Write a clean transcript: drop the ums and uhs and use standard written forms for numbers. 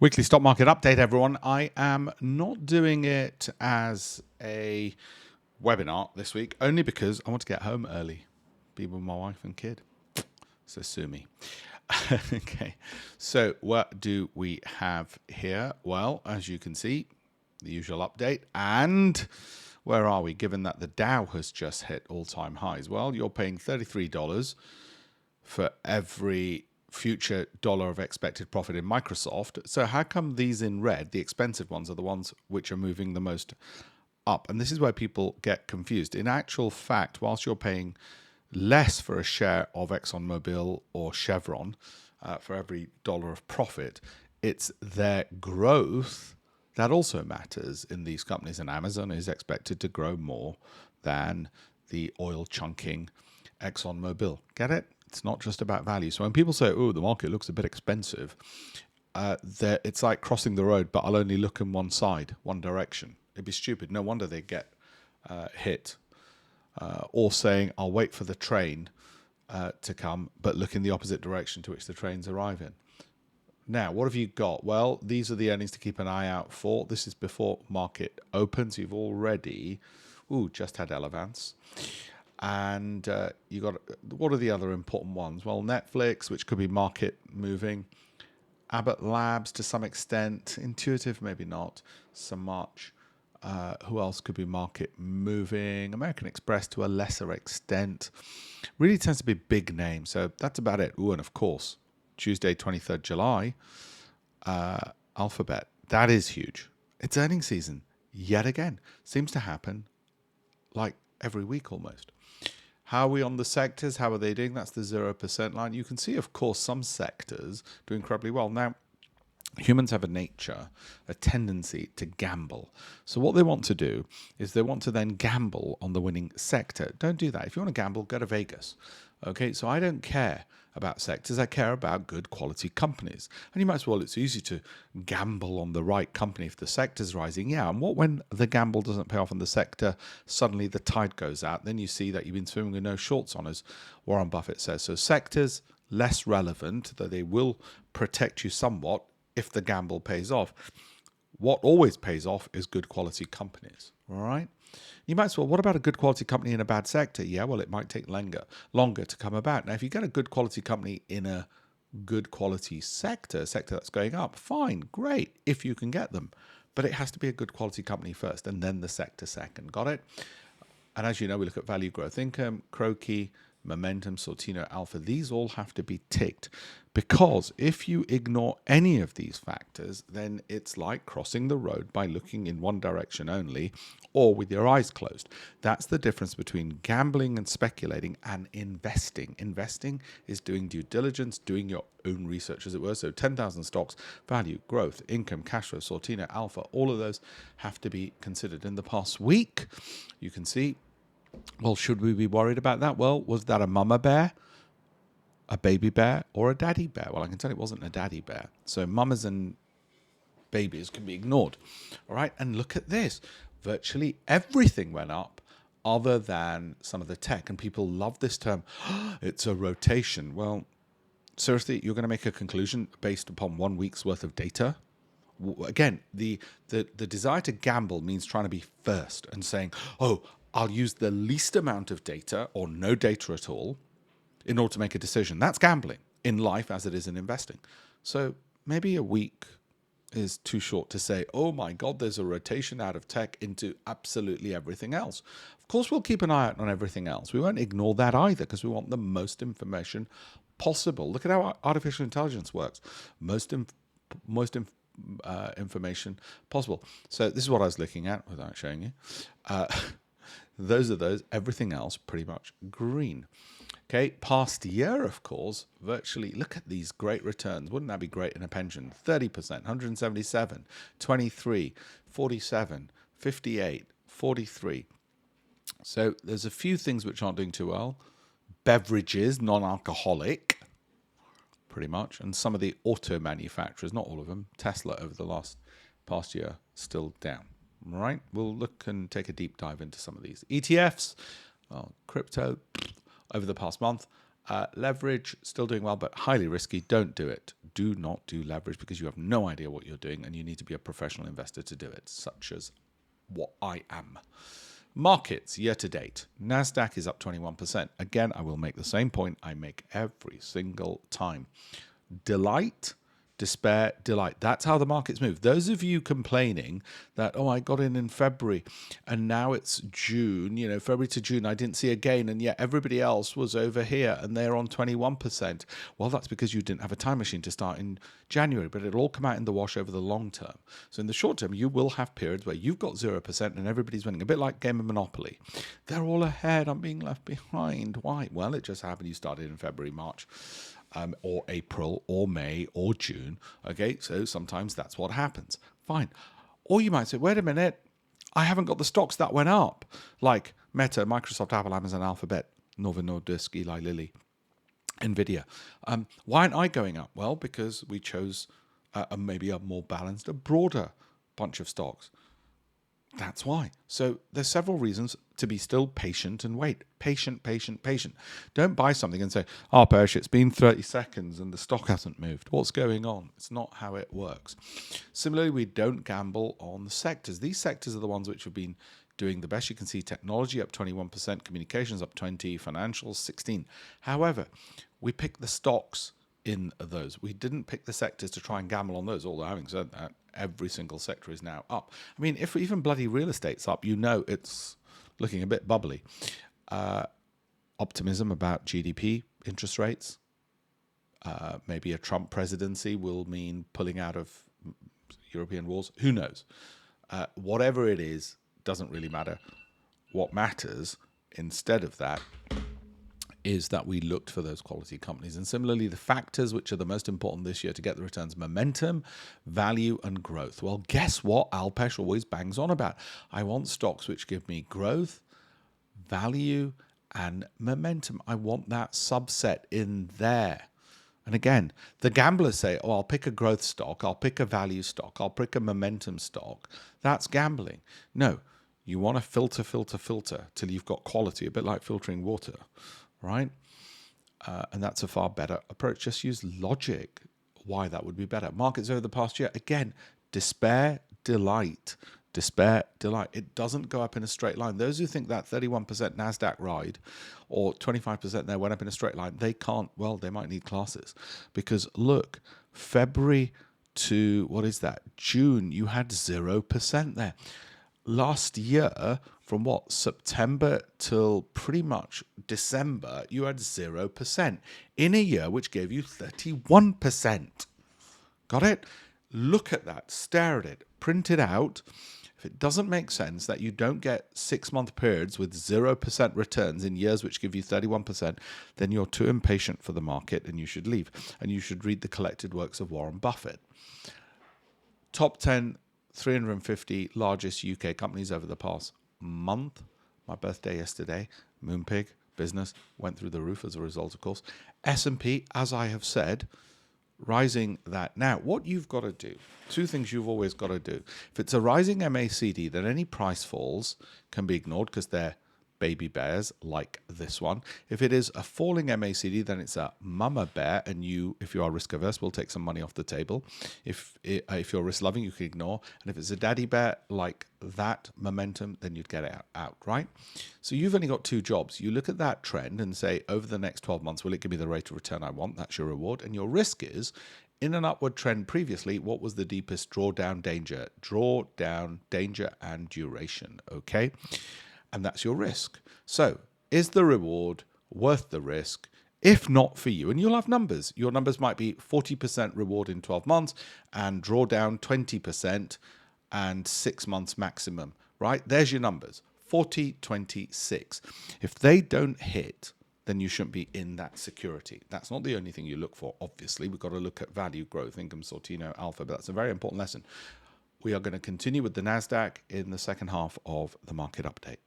Weekly stock market update, everyone. I am not doing it as a webinar this week, only because I want to get home early, be with my wife and kid. So sue me. Okay, so what do we have here? Well, as you can see, the usual update. And where are we? Given that the Dow has just hit all-time highs. Well, you're paying $33 for every future dollar of expected profit in Microsoft. So how come these in red, the expensive ones, are the ones which are moving the most up? And this is where people get confused. In actual fact, whilst you're paying less for a share of ExxonMobil or Chevron for every dollar of profit, it's their growth that also matters in these companies. And Amazon is expected to grow more than the oil chunking ExxonMobil. Get it? It's not just about value. So when people say, oh, the market looks a bit expensive, it's like crossing the road, but I'll only look in one side, one direction. It'd be stupid. No wonder they get hit. Or saying, I'll wait for the train to come, but look in the opposite direction to which the trains arrive in. Now, what have you got? Well, these are the earnings to keep an eye out for. This is before market opens. You've already just had Elevance. And you got, what are the other important ones? Well, Netflix, which could be market moving. Abbott Labs to some extent. Intuitive, maybe not so much. Who else could be market moving? American Express to a lesser extent. Really tends to be big names. So that's about it. And of course, Tuesday, 23rd July, Alphabet. That is huge. It's earnings season yet again. Seems to happen like every week almost. How are we on the sectors? How are they doing? That's the 0% line. You can see, of course, some sectors do incredibly well. Now, humans have a nature, a tendency to gamble. So what they want to do is they want to then gamble on the winning sector. Don't do that. If you want to gamble, go to Vegas. Okay, so I don't care about sectors. I care about good quality companies. And you might as well, it's easy to gamble on the right company if the sector's rising. Yeah, and what when the gamble doesn't pay off in the sector, suddenly the tide goes out. Then you see that you've been swimming with no shorts on, as Warren Buffett says. So sectors, less relevant, though they will protect you somewhat if the gamble pays off. What always pays off is good quality companies, all right? You might say, well, what about a good quality company in a bad sector? Yeah, well, it might take longer to come about. Now, if you get a good quality company in a good quality sector that's going up, fine, great, if you can get them. But it has to be a good quality company first and then the sector second. Got it? And as you know, we look at value, growth, income, Croki, Momentum, Sortino, Alpha. These all have to be ticked, because if you ignore any of these factors, then it's like crossing the road by looking in one direction only or with your eyes closed. That's the difference between gambling and speculating and investing. Investing is doing due diligence, doing your own research, as it were. So 10,000 stocks, value, growth, income, cash flow, Sortino, Alpha, all of those have to be considered. In the past week, you can see, well, should we be worried about that? Well, was that a mama bear, a baby bear, or a daddy bear? Well, I can tell it wasn't a daddy bear. So mamas and babies can be ignored. All right, and look at this. Virtually everything went up other than some of the tech. And people love this term. It's a rotation. Well, seriously, you're going to make a conclusion based upon 1 week's worth of data? Again, the desire to gamble means trying to be first and saying, oh, I'll use the least amount of data or no data at all in order to make a decision. That's gambling in life as it is in investing. So maybe a week is too short to say, oh my God, there's a rotation out of tech into absolutely everything else. Of course, we'll keep an eye out on everything else. We won't ignore that either, because we want the most information possible. Look at how artificial intelligence works. Most information possible. So this is what I was looking at without showing you. Those are those. Everything else pretty much green. Okay, past year, of course, virtually, look at these great returns. Wouldn't that be great in a pension? 30%, 177, 23, 47, 58, 43. So there's a few things which aren't doing too well. Beverages, non-alcoholic, pretty much. And some of the auto manufacturers, not all of them, Tesla over the past year, still down. All right, we'll look and take a deep dive into some of these. ETFs, well, crypto over the past month, Leverage, still doing well, but highly risky. Don't do it. Do not do leverage because you have no idea what you're doing and you need to be a professional investor to do it, such as what I am. Markets year to date. NASDAQ is up 21%. Again, I will make the same point I make every single time. Delight, despair, delight. That's how the markets move. Those of you complaining that, oh, I got in February and now it's June, February to June, I didn't see a gain and yet everybody else was over here and they're on 21%. Well, that's because you didn't have a time machine to start in January, but it'll all come out in the wash over the long term. So in the short term, you will have periods where you've got 0% and everybody's winning, a bit like game of Monopoly. They're all ahead. I'm being left behind. Why? Well, it just happened you started in February, March. Or April, or May, or June. Okay, so sometimes that's what happens. Fine. Or you might say, wait a minute, I haven't got the stocks that went up, like Meta, Microsoft, Apple, Amazon, Alphabet, Novo Nordisk, Eli Lilly, Nvidia. Why aren't I going up? Well, because we chose maybe a more balanced, a broader bunch of stocks. That's why. So there's several reasons to be still patient and wait. Patient. Don't buy something and say, Alpesh, it's been 30 seconds and the stock hasn't moved. What's going on? It's not how it works. Similarly, we don't gamble on the sectors. These sectors are the ones which have been doing the best. You can see technology up 21%, communications up 20%, financials 16%. However, we pick the stocks in those. We didn't pick the sectors to try and gamble on those, although having said that, every single sector is now up. I mean, if even bloody real estate's up, it's looking a bit bubbly. Optimism about GDP, interest rates. Maybe a Trump presidency will mean pulling out of European wars. Who knows? Whatever it is, doesn't really matter. What matters instead of that is that we looked for those quality companies. And similarly, the factors which are the most important this year to get the returns: momentum, value, and growth. Well, guess what Alpesh always bangs on about? I want stocks which give me growth, value, and momentum. I want that subset in there. And again, the gamblers say, oh, I'll pick a growth stock, I'll pick a value stock, I'll pick a momentum stock. That's gambling. No, you want to filter till you've got quality, a bit like filtering water. Right? And that's a far better approach. Just use logic why that would be better. Markets over the past year, again, despair, delight. Despair, delight. It doesn't go up in a straight line. Those who think that 31% NASDAQ ride or 25% there went up in a straight line, they can't, well, they might need classes. Because look, February to, June, you had 0% there. Last year, from September till pretty much December, you had 0% in a year which gave you 31%. Got it? Look at that, stare at it, print it out. If it doesn't make sense that you don't get 6-month periods with 0% returns in years which give you 31%, then you're too impatient for the market and you should leave. And you should read the collected works of Warren Buffett. Top 10 350 largest UK companies over the past month. My birthday yesterday, Moonpig, business, went through the roof as a result, of course. S&P, as I have said, rising that. Now, what you've got to do, two things you've always got to do. If it's a rising MACD, then any price falls can be ignored because they're baby bears like this one. If it is a falling MACD, then it's a mama bear, and you, if you are risk averse, will take some money off the table. If you're risk loving, you can ignore. And if it's a daddy bear like that momentum, then you'd get it out, right? So you've only got two jobs. You look at that trend and say, over the next 12 months, will it give me the rate of return I want? That's your reward. And your risk is, in an upward trend previously, what was the deepest drawdown danger? Drawdown danger and duration, okay? And that's your risk. So is the reward worth the risk? If not for you, and you'll have numbers. Your numbers might be 40% reward in 12 months and draw down 20% and 6 months maximum, right? There's your numbers, 40, 20, 6. If they don't hit, then you shouldn't be in that security. That's not the only thing you look for. Obviously, we've got to look at value, growth, income, Sortino, alpha, but that's a very important lesson. We are going to continue with the NASDAQ in the second half of the market update.